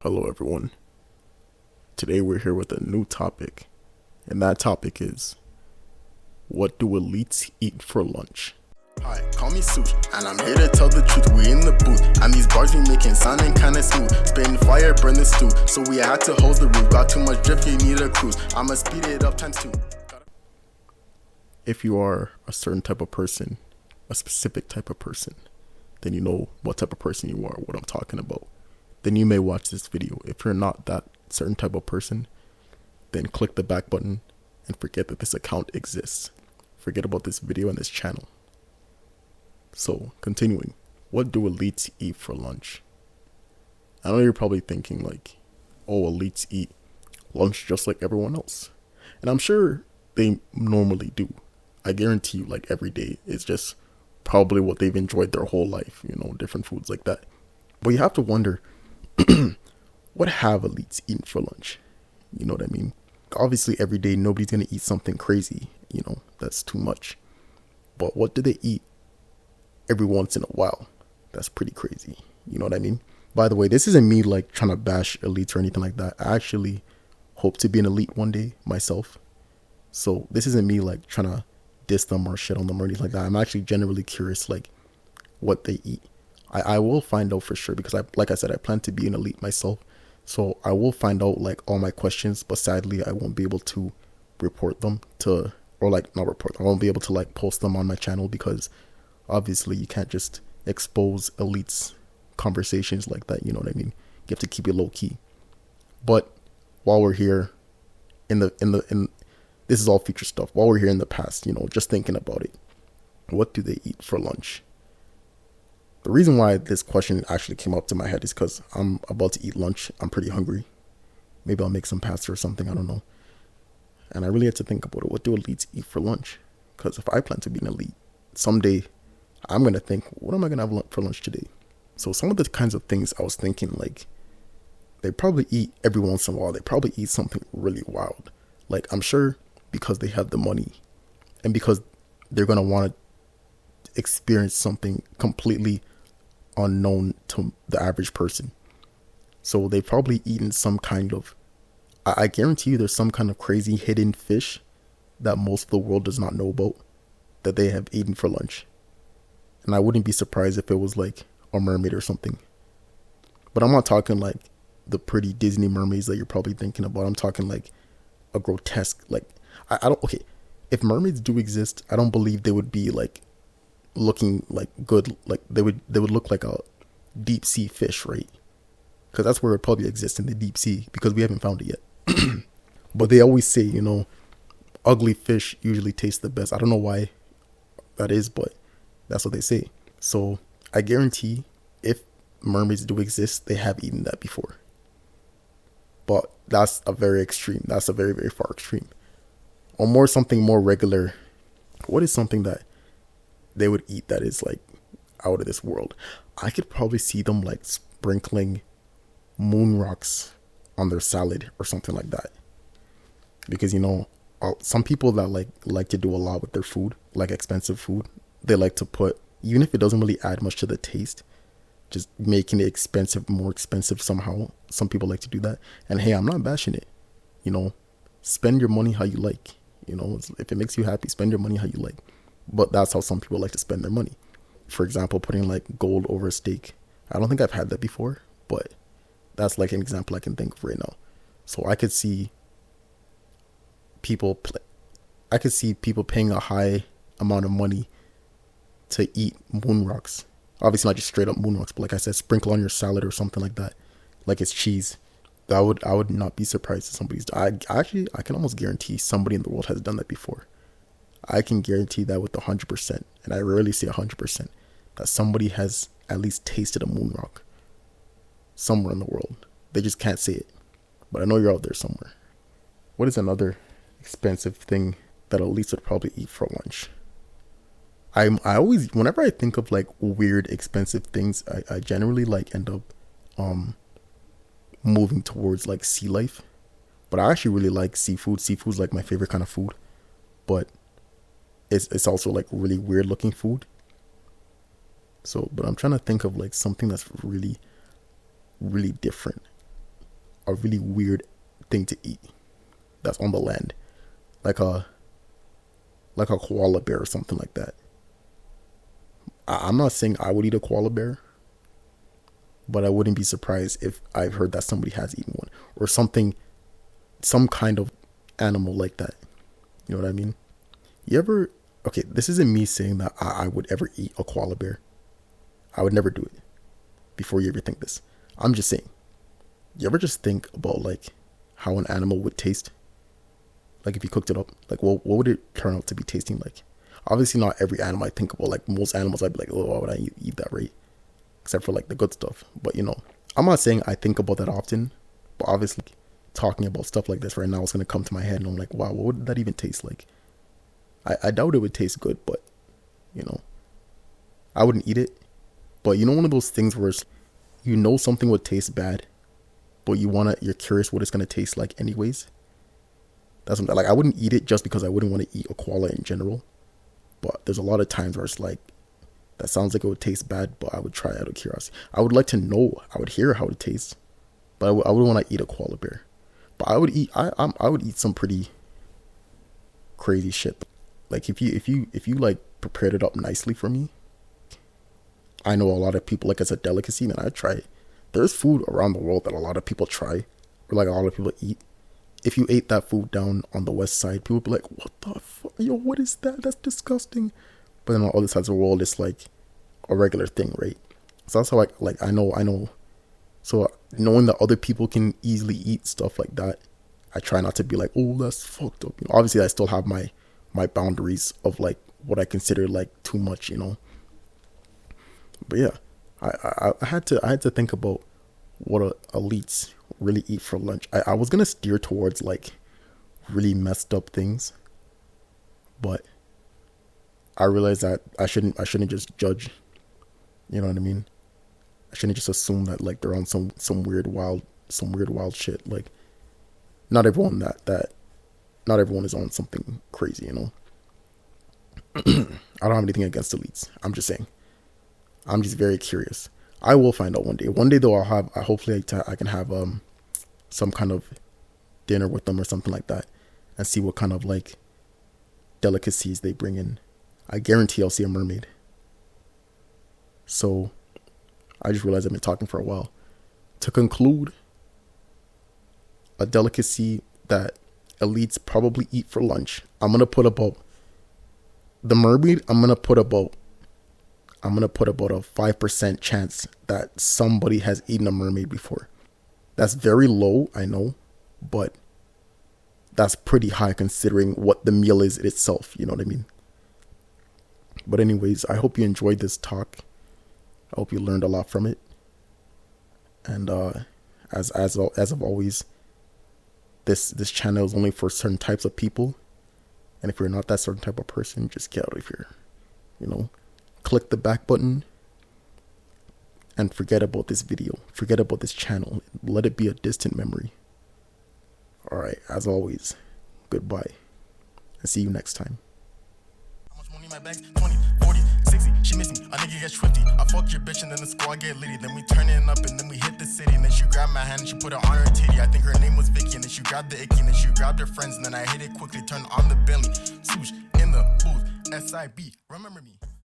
Hello, everyone. Today we're here with a new topic, and that topic is what do elites eat for lunch? Hi, call me Sush, and I'm here to tell the truth. We in the booth, and these bars we making sounding kinda smooth. Spitting fire, burn the stew, so we had to hold the roof. Got too much drift, you need a cruise. I'ma speed it up times 2. If you are a certain type of person, a specific type of person, then you know what type of person you are, what I'm talking about. Then you may watch this video. If you're not that certain type of person, then click the back button and forget that this account exists. Forget about this video and this channel. So, continuing, what do elites eat for lunch? I know you're probably thinking like, oh, elites eat lunch just like everyone else. And I'm sure they normally do. I guarantee you, like every day, it's just probably what they've enjoyed their whole life, different foods like that. But you have to wonder, what have elites eaten for lunch? You know what I mean? Obviously, every day, nobody's going to eat something crazy, that's too much. But what do they eat every once in a while? That's pretty crazy. You know what I mean? By the way, this isn't me like trying to bash elites or anything like that. I actually hope to be an elite one day myself. So this isn't me like trying to diss them or shit on them or anything like that. I'm actually genuinely curious like what they eat. I will find out for sure because like I said, I plan to be an elite myself. So I will find out like all my questions, but sadly I won't be able to report them to, or like not report them. I won't be able to like post them on my channel because obviously you can't just expose elites conversations like that. You know what I mean? You have to keep it low key. But while we're here in this is all future stuff. While we're here in the past, just thinking about it, what do they eat for lunch? The reason why this question actually came up to my head is because I'm about to eat lunch. I'm pretty hungry. Maybe I'll make some pasta or something. I don't know. And I really had to think about it. What do elites eat for lunch? Because if I plan to be an elite, someday I'm going to think, what am I going to have for lunch today? So some of the kinds of things I was thinking, like, they probably eat every once in a while. They probably eat something really wild. Like, I'm sure because they have the money and because they're going to want to experience something completely unknown to the average person. So they've probably eaten some kind of, I guarantee you there's some kind of crazy hidden fish that most of the world does not know about that they have eaten for lunch. And I wouldn't be surprised if it was like a mermaid or something. But I'm not talking like the pretty Disney mermaids that you're probably thinking about. I'm talking like a grotesque, like, I don't, okay, if mermaids do exist, I don't believe they would be like looking like good, like they would look like a deep sea fish, right? Because that's where it probably exists, in the deep sea, because we haven't found it yet. But they always say, ugly fish usually taste the best. I don't know why that is, but that's what they say. So I guarantee if mermaids do exist, they have eaten that before. But that's a very extreme. That's a very, very far extreme. Or more something more regular. What is something that they would eat that is like out of this world? I could probably see them like sprinkling moon rocks on their salad or something like that. Because some people that like to do a lot with their food, like expensive food, they like to put, even if it doesn't really add much to the taste, just making it expensive, more expensive somehow. Some people like to do that. And hey, I'm not bashing it. Spend your money how you like. If it makes you happy, spend your money how you like. But that's how some people like to spend their money. For example, putting like gold over a steak. I don't think I've had that before, but that's like an example I can think of right now. So I could see people paying a high amount of money to eat moon rocks. Obviously not just straight up moon rocks, but like I said, sprinkle on your salad or something like that, like it's cheese. I would not be surprised if somebody's. I can almost guarantee somebody in the world has done that before. I can guarantee that with 100%, and I rarely say 100%, that somebody has at least tasted a moon rock somewhere in the world. They just can't say it, but I know you're out there somewhere. What is another expensive thing that elites would probably eat for lunch? I always, whenever I think of like weird expensive things, I generally like end up moving towards like sea life. But I actually really like seafood. Seafood's like my favorite kind of food, but it's also like really weird looking food. So, but I'm trying to think of like something that's really, really different. a really weird thing to eat that's on the land, like a koala bear or something like that. I'm not saying I would eat a koala bear, but I wouldn't be surprised if I've heard that somebody has eaten one or something, some kind of animal like that. You know what I mean? You ever, okay, this isn't me saying that I would ever eat a koala bear. I would never do it before you ever think this. I'm just saying, you ever just think about like how an animal would taste? Like if you cooked it up, like what would it turn out to be tasting like? Obviously not every animal I think about. Like most animals I'd be like, oh, why would I eat that, right? Except for like the good stuff. But you know, I'm not saying I think about that often, but obviously talking about stuff like this right now is going to come to my head and I'm like, wow, what would that even taste like? I doubt it would taste good, but you know, I wouldn't eat it. But you know, one of those things where it's, you know something would taste bad, but you're curious what it's going to taste like anyways. That's what, like, I wouldn't eat it just because I wouldn't want to eat a koala in general. But there's a lot of times where it's like, that sounds like it would taste bad, but I would try out of curiosity. I would like to know. I would hear how it tastes, but I wouldn't want to eat a koala bear. But I would eat. I would eat some pretty crazy shit. Like if you like prepared it up nicely for me, I know a lot of people like it's a delicacy, and I'd try it. There's food around the world that a lot of people try, or like a lot of people eat. If you ate that food down on the west side, people would be like, what the fuck? Yo, what is that? That's disgusting. But then on other sides of the world, it's like a regular thing, right? So that's how I know. So knowing that other people can easily eat stuff like that, I try not to be like, oh, that's fucked up. You know, obviously, I still have my boundaries of like what I consider like too much, you know. But yeah, I had to think about what elites really eat for lunch. I was gonna steer towards like really messed up things, but I realized that I shouldn't just judge. You know what I mean? I shouldn't just assume that like they're on some weird wild shit. Like not everyone not everyone is on something crazy, you know. I don't have anything against elites. I'm just saying. I'm just very curious. I will find out one day. One day though, hopefully I can have some kind of dinner with them or something like that, and see what kind of like delicacies they bring in. I guarantee I'll see a mermaid. So I just realized I've been talking for a while. To conclude, a delicacy that elites probably eat for lunch, I'm gonna put about the mermaid. I'm gonna put about a 5% chance that somebody has eaten a mermaid before. That's very low, I know, but that's pretty high considering what the meal is itself. You know what I mean? But anyways, I hope you enjoyed this talk. I hope you learned a lot from it. And as of always, this channel is only for certain types of people. And if you're not that certain type of person, just get out of here. You know, click the back button and forget about this video. Forget about this channel. Let it be a distant memory. All right, as always, goodbye. And see you next time. How much money in my bags? 20, 40, 60. She miss me. A nigga get swifty. I fuck your bitch and then the squad get litty. Then we turn it up and then we hit the city. And then she grabbed my hand and she put it on her titty. I think her name was Vicky. And then she grabbed the icky. And then she grabbed her friends. And then I hit it quickly. Turned on the Bentley. Swoosh in the booth. SIB. Remember me.